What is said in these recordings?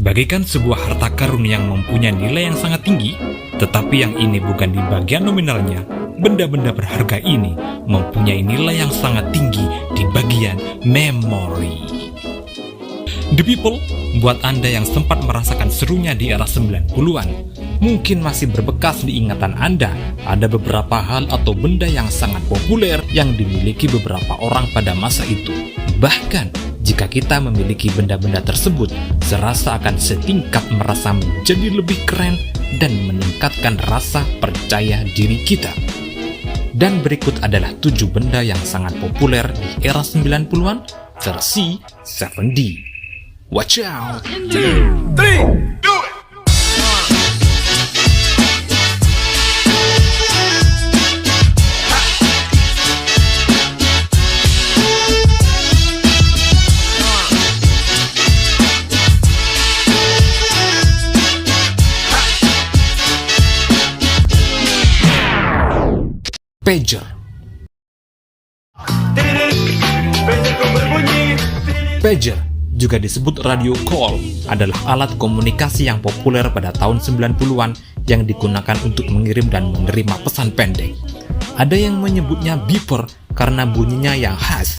Bagaikan sebuah harta karun yang mempunyai nilai yang sangat tinggi, tetapi yang ini bukan di bagian nominalnya. Benda-benda berharga ini mempunyai nilai yang sangat tinggi di bagian memori. The People, buat Anda yang sempat merasakan serunya di era 90-an, mungkin masih berbekas di ingatan Anda. Ada beberapa hal atau benda yang sangat populer yang dimiliki beberapa orang pada masa itu. Bahkan, jika kita memiliki benda-benda tersebut, serasa akan setingkat merasa menjadi lebih keren dan meningkatkan rasa percaya diri kita. Dan berikut adalah 7 benda yang sangat populer di era 90-an versi 7D. Watch out! 2, 3, do it! Pager. Pager, juga disebut radio call, adalah alat komunikasi yang populer pada tahun 90-an yang digunakan untuk mengirim dan menerima pesan pendek. Ada yang menyebutnya beeper karena bunyinya yang khas.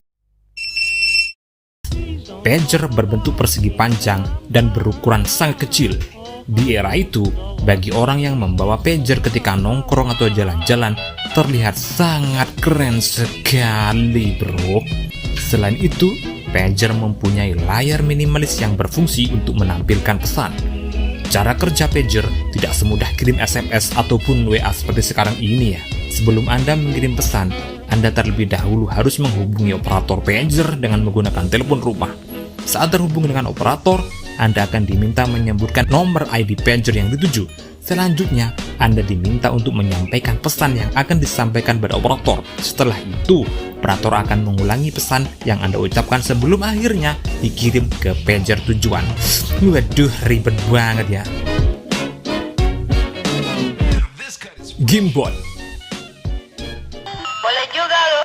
Pager berbentuk persegi panjang dan berukuran sangat kecil. Di era itu, bagi orang yang membawa pager ketika nongkrong atau jalan-jalan terlihat sangat keren sekali, bro. Selain itu, pager mempunyai layar minimalis yang berfungsi untuk menampilkan pesan. Cara kerja pager tidak semudah kirim SMS ataupun WA seperti sekarang ini ya. Sebelum Anda mengirim pesan, Anda terlebih dahulu harus menghubungi operator pager dengan menggunakan telepon rumah. Saat terhubung dengan operator, Anda akan diminta menyebutkan nomor ID pager yang dituju. Selanjutnya, Anda diminta untuk menyampaikan pesan yang akan disampaikan pada operator. Setelah itu, operator akan mengulangi pesan yang Anda ucapkan sebelum akhirnya dikirim ke pager tujuan. Waduh, ribet banget ya. Gamebot. Boleh juga lo,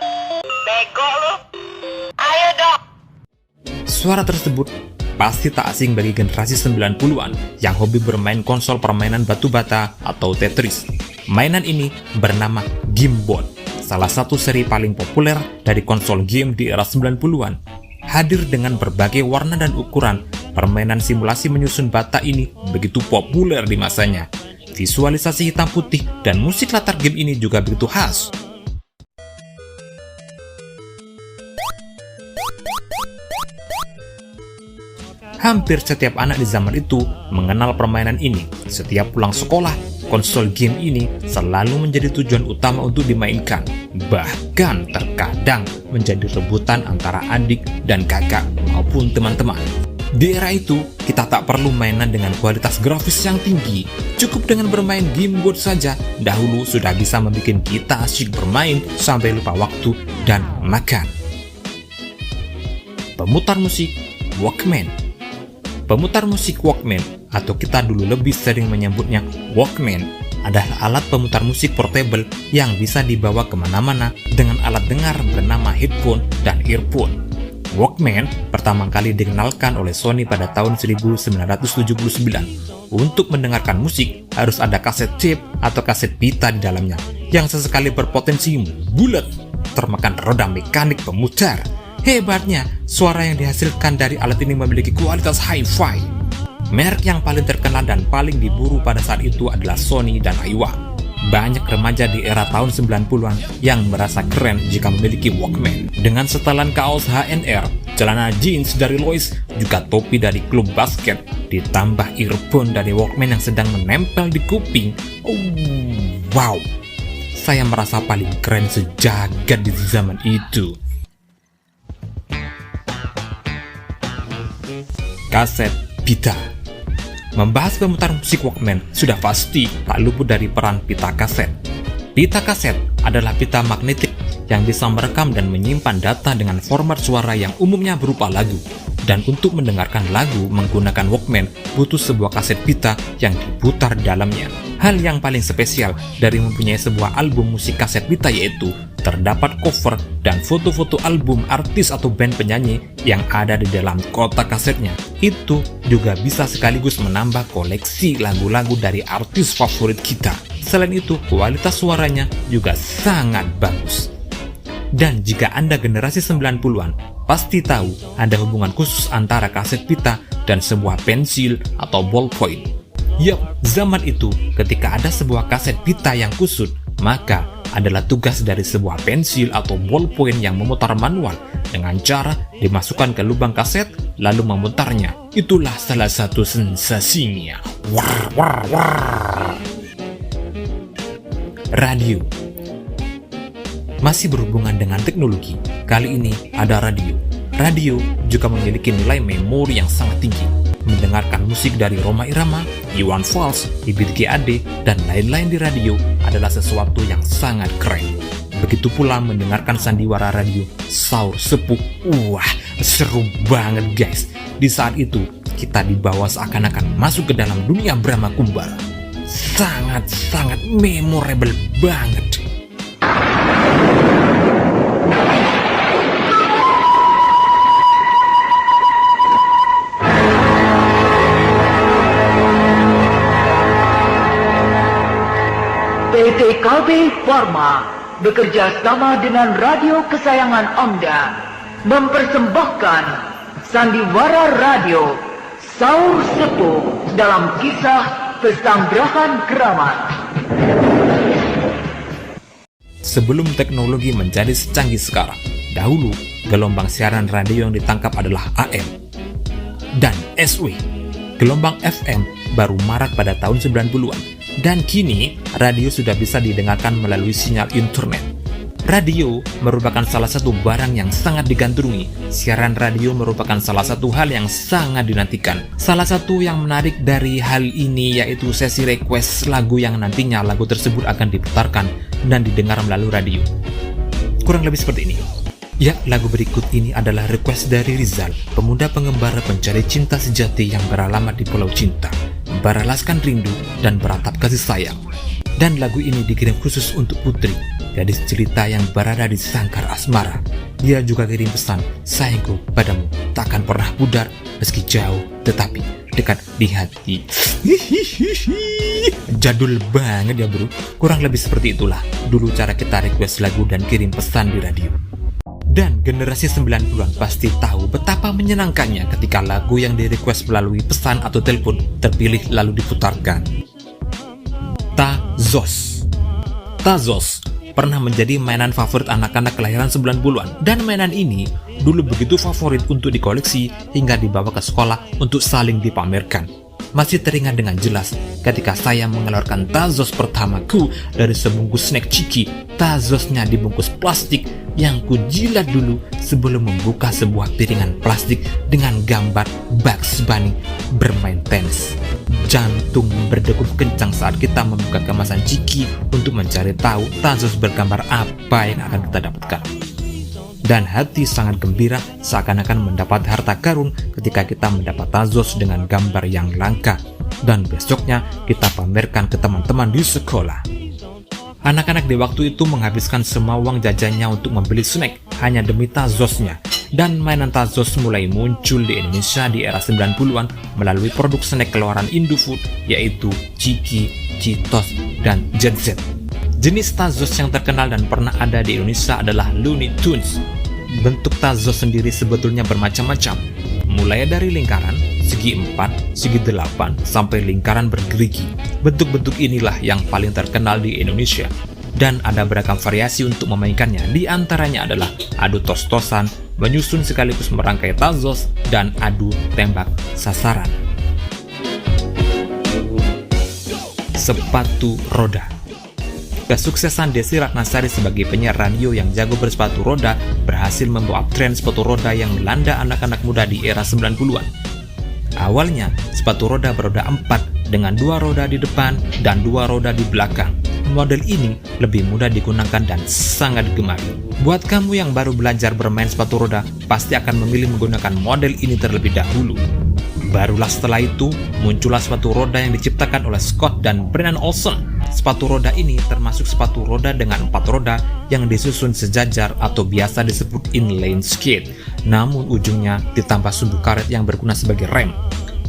bego lo. Ayo dong. Suara tersebut pasti tak asing bagi generasi 90-an yang hobi bermain konsol permainan batu bata atau Tetris. Mainan ini bernama Gamebot, salah satu seri paling populer dari konsol game di era 90-an. Hadir dengan berbagai warna dan ukuran, permainan simulasi menyusun bata ini begitu populer di masanya. Visualisasi hitam putih dan musik latar game ini juga begitu khas. Hampir setiap anak di zaman itu mengenal permainan ini. Setiap pulang sekolah, konsol game ini selalu menjadi tujuan utama untuk dimainkan. Bahkan terkadang menjadi rebutan antara adik dan kakak maupun teman-teman. Di era itu, kita tak perlu mainan dengan kualitas grafis yang tinggi. Cukup dengan bermain Gamebot saja, dahulu sudah bisa membuat kita asyik bermain sampai lupa waktu dan makan. Pemutar musik Walkman. Pemutar musik Walkman, atau kita dulu lebih sering menyebutnya Walkman, adalah alat pemutar musik portable yang bisa dibawa kemana-mana dengan alat dengar bernama headphone dan earphone. Walkman pertama kali dikenalkan oleh Sony pada tahun 1979. Untuk mendengarkan musik, harus ada kaset tape atau kaset pita di dalamnya, yang sesekali berpotensi bulat, termakan roda mekanik pemutar. Hebatnya, suara yang dihasilkan dari alat ini memiliki kualitas hi-fi. Merek yang paling terkenal dan paling diburu pada saat itu adalah Sony dan Aiwa. Banyak remaja di era tahun 90-an yang merasa keren jika memiliki Walkman. Dengan setelan kaos HNR, celana jeans dari Lois, juga topi dari klub basket, ditambah earphone dari Walkman yang sedang menempel di kuping. Wow, saya merasa paling keren sejagat di zaman itu. Kaset pita. Membahas pemutar musik Walkman sudah pasti tak luput dari peran pita kaset. Pita kaset adalah pita magnetik yang bisa merekam dan menyimpan data dengan format suara yang umumnya berupa lagu. Dan untuk mendengarkan lagu menggunakan Walkman butuh sebuah kaset pita yang diputar di dalamnya. Hal yang paling spesial dari mempunyai sebuah album musik kaset pita yaitu terdapat cover dan foto-foto album artis atau band penyanyi yang ada di dalam kotak kasetnya. Itu juga bisa sekaligus menambah koleksi lagu-lagu dari artis favorit kita. Selain itu, kualitas suaranya juga sangat bagus. Dan jika Anda generasi 90-an, pasti tahu ada hubungan khusus antara kaset pita dan sebuah pensil atau ballpoint. Yap, zaman itu ketika ada sebuah kaset pita yang kusut, maka adalah tugas dari sebuah pensil atau ballpoint yang memutar manual dengan cara dimasukkan ke lubang kaset lalu memutarnya. Itulah salah satu sensasinya. Radio. Masih berhubungan dengan teknologi, kali ini ada radio. Radio juga memiliki nilai memori yang sangat tinggi. Mendengarkan musik dari Rhoma Irama, Iwan Fals, Ebit G. Ade, dan lain-lain di radio adalah sesuatu yang sangat keren. Begitu pula mendengarkan sandiwara radio Saur Sepuh. Wah, seru banget guys. Di saat itu, kita dibawa seakan-akan masuk ke dalam dunia Brahma Kumbara. Sangat-sangat memorable banget. PT KB Pharma bekerja sama dengan radio kesayangan Anda mempersembahkan sandiwara radio Saur Sepuh dalam kisah Pesanggrahan Keramat. Sebelum teknologi menjadi secanggih sekarang, dahulu gelombang siaran radio yang ditangkap adalah AM dan SW. Gelombang FM baru marak pada tahun 90-an. Dan kini, radio sudah bisa didengarkan melalui sinyal internet. Radio merupakan salah satu barang yang sangat digandrungi. Siaran radio merupakan salah satu hal yang sangat dinantikan. Salah satu yang menarik dari hal ini yaitu sesi request lagu yang nantinya lagu tersebut akan diputarkan dan didengar melalui radio. Kurang lebih seperti ini. Ya, lagu berikut ini adalah request dari Rizal, pemuda pengembara pencari cinta sejati yang beralamat di Pulau Cinta, beralaskan rindu dan beratap kasih sayang. Dan lagu ini dikirim khusus untuk Putri, gadis cerita yang berada di sangkar asmara. Dia juga kirim pesan, sayangku padamu takkan pernah pudar meski jauh tetapi dekat di hati. Jadul banget ya bro. Kurang lebih seperti itulah dulu cara kita request lagu dan kirim pesan di radio. Dan generasi 90-an pasti tahu betapa menyenangkannya ketika lagu yang di-request melalui pesan atau telepon terpilih lalu diputarkan. Tazos. Tazos pernah menjadi mainan favorit anak-anak kelahiran 90-an. Dan mainan ini dulu begitu favorit untuk dikoleksi hingga dibawa ke sekolah untuk saling dipamerkan. Masih teringat dengan jelas ketika saya mengeluarkan Tazos pertamaku dari sebungkus snack ciki. Tazosnya dibungkus plastik yang kujilat dulu sebelum membuka sebuah piringan plastik dengan gambar Bugs Bunny bermain tenis. Jantung berdegup kencang saat kita membuka kemasan ciki untuk mencari tahu Tazos bergambar apa yang akan kita dapatkan. Dan hati sangat gembira seakan-akan mendapat harta karun ketika kita mendapat Tazos dengan gambar yang langka. Dan besoknya kita pamerkan ke teman-teman di sekolah. Anak-anak di waktu itu menghabiskan semua uang jajannya untuk membeli snack hanya demi Tazosnya. Dan mainan Tazos mulai muncul di Indonesia di era 90-an melalui produk snack keluaran Indofood yaitu Ciki, Cheetos, dan Gen Z. Jenis Tazos yang terkenal dan pernah ada di Indonesia adalah Looney Tunes. Bentuk Tazos sendiri sebetulnya bermacam-macam, mulai dari lingkaran, segi 4, segi 8, sampai lingkaran bergerigi. Bentuk-bentuk inilah yang paling terkenal di Indonesia. Dan ada beragam variasi untuk memainkannya, di antaranya adalah adu tos-tosan, menyusun sekaligus merangkai Tazos, dan adu tembak sasaran. Sepatu roda. Kesuksesan Desi Ratnasari sebagai penyiar radio yang jago bersepatu roda berhasil membawa tren sepatu roda yang melanda anak-anak muda di era 90-an. Awalnya, sepatu roda beroda 4 dengan 2 roda di depan dan 2 roda di belakang. model ini lebih mudah digunakan dan sangat digemari. Buat kamu yang baru belajar bermain sepatu roda, pasti akan memilih menggunakan model ini terlebih dahulu. Barulah setelah itu, muncullah sepatu roda yang diciptakan oleh Scott dan Brennan Olsen. Sepatu roda ini termasuk sepatu roda dengan 4 roda yang disusun sejajar atau biasa disebut inline skate. Namun ujungnya ditambah sumbu karet yang berguna sebagai rem.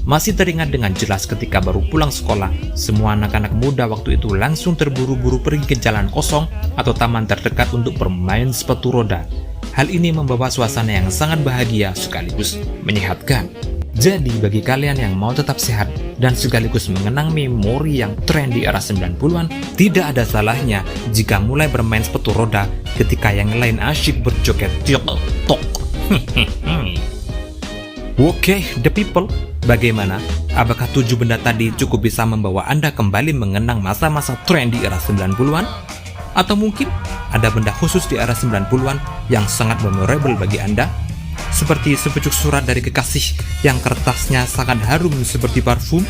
Masih teringat dengan jelas ketika baru pulang sekolah, semua anak-anak muda waktu itu langsung terburu-buru pergi ke jalan kosong atau taman terdekat untuk bermain sepatu roda. Hal ini membawa suasana yang sangat bahagia sekaligus menyehatkan. Jadi bagi kalian yang mau tetap sehat dan sekaligus mengenang memori yang tren di era 90-an, tidak ada salahnya jika mulai bermain sepatu roda ketika yang lain asyik berjoget TikTok. Oke, the people, bagaimana? Apakah 7 benda tadi cukup bisa membawa Anda kembali mengenang masa-masa tren di era 90-an? Atau mungkin ada benda khusus di era 90-an yang sangat memorable bagi Anda? Seperti sepucuk surat dari kekasih yang kertasnya sangat harum seperti parfum?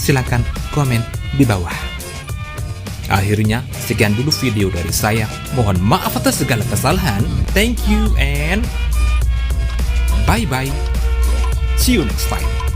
Silakan komen di bawah. Akhirnya, sekian dulu video dari saya. Mohon maaf atas segala kesalahan. Thank you and bye-bye. See you next time.